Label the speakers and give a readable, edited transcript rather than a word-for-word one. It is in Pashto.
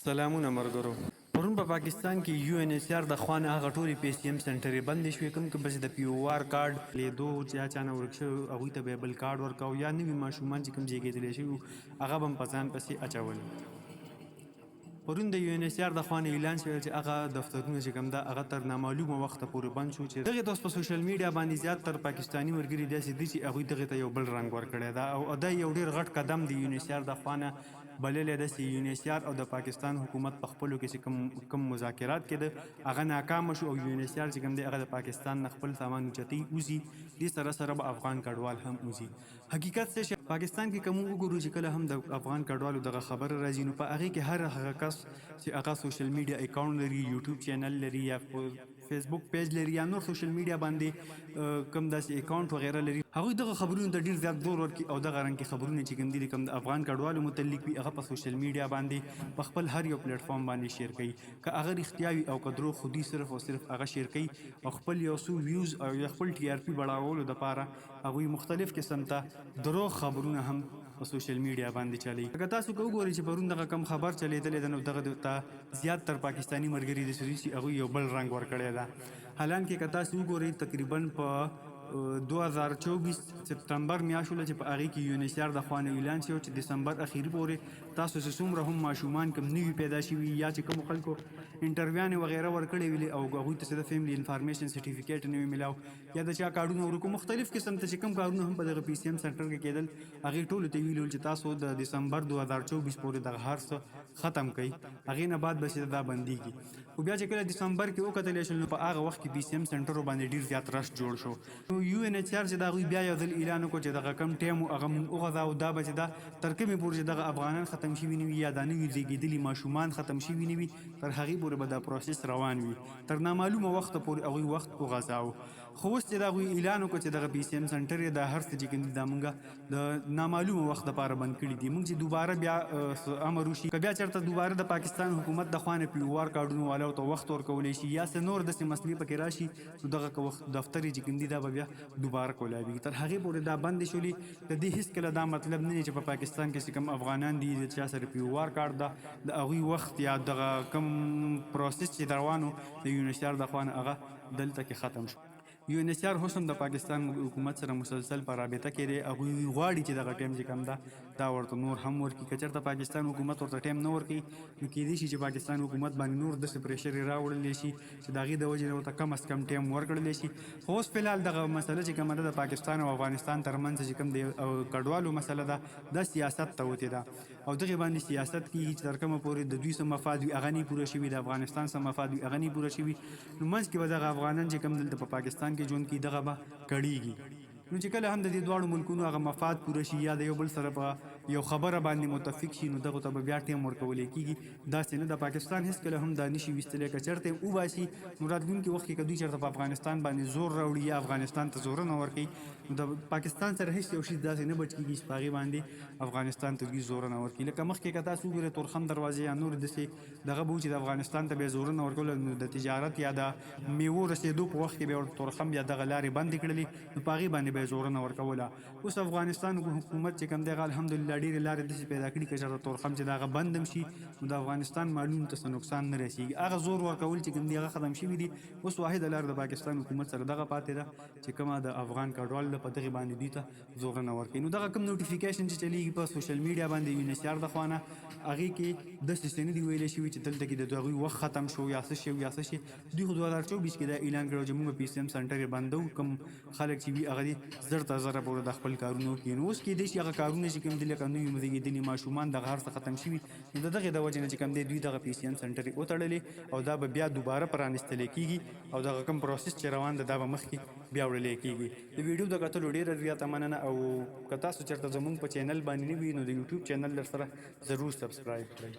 Speaker 1: سلامونه مرګرو. پرون په پاکستان کې یو ان ایچ آر د خوانه هغه ټولې پی سی ایم سنټرې بندې شوې، کوم که بس د پی او آر کارډ لیدو چې چا نه ورک شوی هغوی ته به بل کارډ ورکاو یا نوي ماشومان چې کوم زیږېدلی شوي هغه به هم په ځان پسې اچول. پرون د یو ان ایچ آر د خوانه اعلان شوی چې هغه دفترونه چې کوم ده هغه تر نامعلومه وخته پورې بند شو، چې دغې ته اوس په سوشل میډیا باندې زیات تر پاکستاني ملګري داسې دي چې هغوی دغې ته یو بل رنګ ورکړی ده او دا یو ډېر غټ قدم د یو ان ایچ آر د خوانه بللی ده چې یو ان ایچ آر او د پاکستان حکومت په خپلو کې چې کوم مذاکرات کېده هغه ناکامه شو او یو ان ایچ آر چې کوم دی هغه د پاکستان نه خپل سامان اوچتوي وځي، دې سره سره به افغان کډوال هم وځي. حقیقت څه شی پاکستان کې کوم وګورو چې کله هم د افغان کډوالو دغه خبره راځي نو په هغې کې هر هغه کس چې هغه سوشل میډیا اکاونټ لري، یوټیوب چینل لري یا فیسبوک پیج لري یا نور سوشل میډیا باندې کوم داسې اکاونټ وغیره لري، هغوی دغه خبرونو ته ډېر زیات زور ورکړي او دغه رنګ کې خبرونه چې کوم دي کوم د افغان کډوالو متعلق وي هغه په سوشل میډیا باندې په خپل هر یو پلیټ فارم باندې شیر کوي، که هغه رښتیا وي او که دروغ خودي صرف او صرف هغه شیر کوي او خپل یو څو ویوز او یا خپل ټي آر پي بړاولو دپاره هغوی مختلف قسم ته دروغ خبرونه هم په سوشل میډیا باندې چلی. اگر تاسو که وګورئ چې پرون دغه کم خبر چلیدلی ده نو دغه ته زیات تر پاکستاني ملګري داسې دي چې هغوی یو بل رنګ ورکړی ده. حالانکې که تاسو وګورئ تقریبا په 2024 سپتمبر میاشت ولې چې په هغې کې یو ان ایچ آر د خوانه اعلان شوی چې دسمبر اخري پورې تاسو چې څومره هم ماشومان کوم نوي پیدا شوي یا چې کومو خلکو انټرویانې وغیره ورکړې ویلې او هغوی ته د فیملی انفارمیشن سرټیفیکیټ نه وي میلاو یا د چا کارډونه ورکو مختلف قسم ته چې کوم کارونه هم په دغه پی سی ایم سنټر کې کېدل هغې ټولو ته ویلي ول چې تاسو د دسمبر 2024 پورې دغه هر څه ختم کړئ، هغې نه بعد به چې دا بندېږي. خو بیا چې کله دسمبر کې وکتلی شول نو په هغه وخت کې پی سی ایم سنټرو باندې ډېر زیات رش جوړ شو. یو ان ایچ آر چې د هغوی بیا یو ځل اعلان وکړو چې دغه کم ټایم و هغه مونږ وغځاو دا به چې دا تر کومې پورې چې دغه افغانان ختم شوي نه وي یا دا نوي زیږېدلي ماشومان ختم شوي نه وي تر هغې پورې به دا پروسس روان وي، تر نامعلومه وخته پورې هغوی وخت وغځاو. خو اوس چې د هغوی اعلان وکړو چې دغه پی سی ایم سنټر یې دا هر څه چې کوم دي دا مونږه د نامعلومه وخت دپاره بند کړي دي. مونږ چې دوباره بیا امر وشي که بیا چېرته دوباره د پاکستان حکومت د خوانې پی او آر کارډونو والاو ته وخت ورکولی شي یا څه نور داسې مسلې پکې راشي نو دغه دفتر یې چې کوم دي دا به بیا دوباره کولاویږي. تر هغې پورې دا بندې شولې د دې هېڅکله دا مطلب نه دی چې په پاکستان کې چې کوم افغانان دي د چا سره پی او آر کارډ ده د هغوی وخت یا دغه کوم پروسس چې روان و د یو ان ایچ آر د خوا نه هغه دلته کې ختم شو. یو ان ایچ آر اوس هم د پاکستان حکومت سره مسلسل په رابطه کې دی، هغوی غواړي چې دغه ټایم چې کوم ده دا ورته نور هم ورکړي. که چېرته پاکستان حکومت ورته ټایم نه ورکوي نو کیدای شي چې پاکستان حکومت باندې نور داسې پریشر یې راوړلی شي چې د هغې د وجې نه ورته کم از کم ټایم ورکړلی شي. خو اوس فلحال دغه مسله چې کومه ده د پاکستان او افغانستان ترمنځ چې کوم د کډوالو مسله ده دا سیاست ته وتې ده او دغې باندې سیاست کېږي چې تر کومه پورې د دوی څه مفاد وي هغه نه پوره شوي، د افغانستان څه مفاد وي هغه نه پوره شوي، نو منځ کې به دغه افغانان چې کوم دلته په پاکستان کې ژوند کوي دغه به کړیږي. نو چې کله هم د دې دواړو ملکونو هغه مفاد پوره شي یا د یو بل سره په یو خبره باندې متفق شي نو دغو ته به بیا ټایم ورکولی کېږي. داسې نه د پاکستان هېڅکله هم دا نشي ویستلی که چېرته یې وباسي نو راتلونکي وخت کې که دوی چېرته په افغانستان باندې زور راوړي یا افغانستان ته زورونه ورکوي نو د پاکستان سره هېڅ یو شي داسې نه بچ کېږي چې په هغې باندې افغانستان ته دوی زورونه ورکوي. لکه مخکې که تاسو وګورئ تورخم دروازې یا نور داسې دغه به و چې د افغانستان ته به یې زورونه ورکول نو د تجارت یا د میوو رسېدو په وخت کې به یې ورته تورخم یا دغه لارې بندې کړلې نو په هغې باندې به یې زورونه ورکول. اوس افغانستان حکومت چې کوم دی هغه الحمدلله ډېرې لارې داسې پیدا کړي که چېرته تورخم چې د هغه بند هم شي نو د افغانستان مالونو ته څه نقصان نه رسېږي. هغه زور ورکول چې کوم دي هغه ختم شوي دي. اوس واحده لار د پاکستان حکومت سره دغه پاتې ده چې کومه د افغان کډوال ده په دغې باندې دوی ته زورونه ورکوي. نو دغه کوم نوټیفیکیشن چې چلیږي په سوشل میډیا باندې یو ان ایچ آر د خوا نه هغې کې داسې څه نه دي ویلی شوي چې دلته کې د هغوی وخت ختم شو یا څه شي یا څه شي. دوی خو 2024 کې دا اعلان کړی چې موږ پی سی ایم سنټر یې بندوو، کوم خلک چې وي هغه دې زر تر زره پورې د خپل کارونه وکړي. نو اوس کېدای شي هغه کارونه چې کوم دي لکه نوي زېږېدلي ماشومان دغه هر څه ختم شوي نو د دغې د وجې نه چې کوم دی دوی دغه پی سی ایم سنټر یې وتړلې او دا به بیا دوباره پرانیستلی کېږي او دغه کوم پروسس چې روان ده دا به مخکې بیا وړلی کېږي. د ویډیو د کتلو ډېره زیاته مننه او که تاسو چېرته زموږ په چینل باندې نه وي نو د یوټیوب چینل در سره ضرور سبسکرایب کړئ.